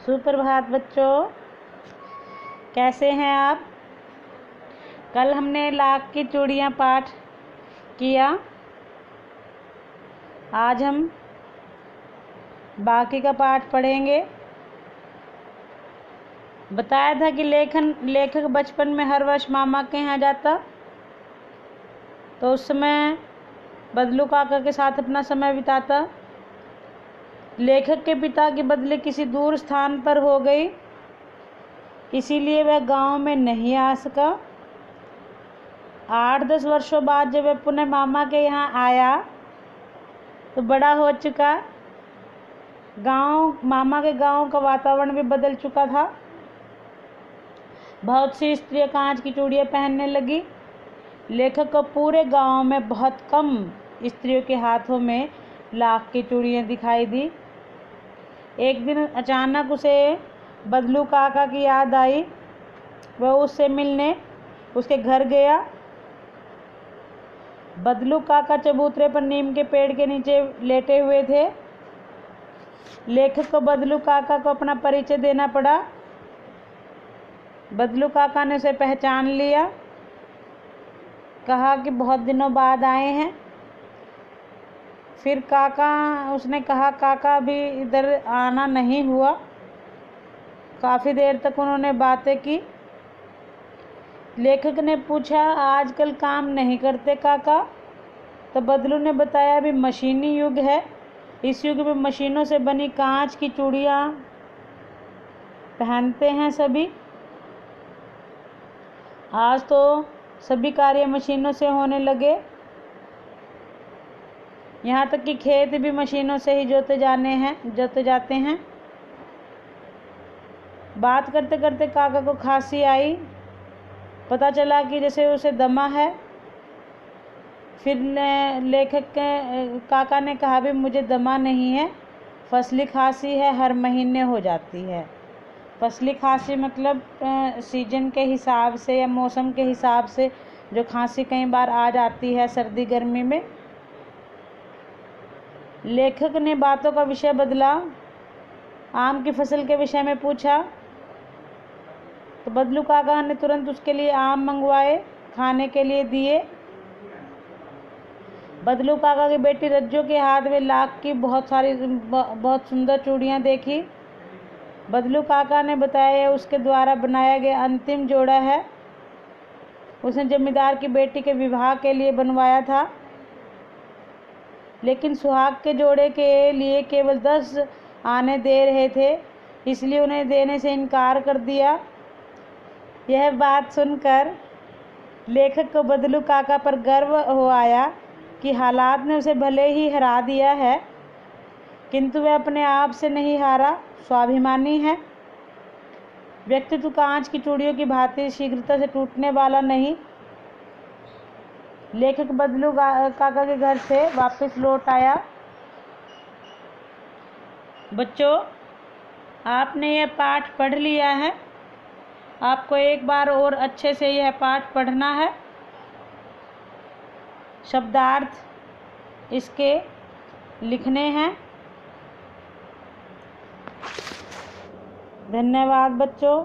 सुप्रभात बच्चों, कैसे हैं आप। कल हमने लाख की चूड़ियाँ पाठ किया। आज हम बाकी का पाठ पढ़ेंगे। बताया था कि लेखक बचपन में हर वर्ष मामा के यहाँ जाता, तो उस समय बदलू काका के साथ अपना समय बिताता। लेखक के पिता की बदली किसी दूर स्थान पर हो गई, इसीलिए वह गांव में नहीं आ सका। 8-10 वर्षों बाद जब वह पुनः मामा के यहाँ आया तो बड़ा हो चुका। मामा के गांव का वातावरण भी बदल चुका था। बहुत सी स्त्रियां कांच की चूड़ियाँ पहनने लगी। लेखक को पूरे गांव में बहुत कम स्त्रियों के हाथों में लाख की चूड़ियाँ दिखाई दी। एक दिन अचानक उसे बदलू काका की याद आई। वह उससे मिलने उसके घर गया। बदलू काका चबूतरे पर नीम के पेड़ के नीचे लेटे हुए थे। लेखक को बदलू काका को अपना परिचय देना पड़ा। बदलू काका ने उसे पहचान लिया, कहा कि बहुत दिनों बाद आए हैं। फिर उसने कहा काका अभी इधर आना नहीं हुआ। काफ़ी देर तक उन्होंने बातें की। लेखक ने पूछा, आजकल काम नहीं करते काका? तो बदलू ने बताया, अभी मशीनी युग है। इस युग में मशीनों से बनी कांच की चूड़ियाँ पहनते हैं सभी। आज तो सभी कार्य मशीनों से होने लगे। यहाँ तक कि खेत भी मशीनों से ही जोते जाते हैं। बात करते करते काका को खांसी आई। पता चला कि जैसे उसे दमा है। फिर काका ने कहा, भी मुझे दमा नहीं है, फसली खांसी है, हर महीने हो जाती है। फसली खांसी मतलब सीजन के हिसाब से या मौसम के हिसाब से जो खांसी कई बार आ जाती है सर्दी गर्मी में। लेखक ने बातों का विषय बदला। आम की फसल के विषय में पूछा तो बदलू काका ने तुरंत उसके लिए आम मंगवाए, खाने के लिए दिए। बदलू काका की बेटी रज्जू के हाथ में लाख की बहुत सुंदर चूड़ियाँ देखी। बदलू काका ने बताया, उसके द्वारा बनाया गया अंतिम जोड़ा है। उसने जमींदार की बेटी के विवाह के लिए बनवाया था, लेकिन सुहाग के जोड़े के लिए केवल 10 आने दे रहे थे, इसलिए उन्हें देने से इनकार कर दिया। यह बात सुनकर लेखक को बदलू काका पर गर्व हो आया कि हालात ने उसे भले ही हरा दिया है, किंतु वह अपने आप से नहीं हारा, स्वाभिमानी है। व्यक्तित्व कांच की चूड़ियों की भांति शीघ्रता से टूटने वाला नहीं। लेखक बदलू काका के घर से वापस लौट आया। बच्चों, आपने यह पाठ पढ़ लिया है। आपको एक बार और अच्छे से यह पाठ पढ़ना है। शब्दार्थ इसके लिखने हैं। धन्यवाद बच्चों।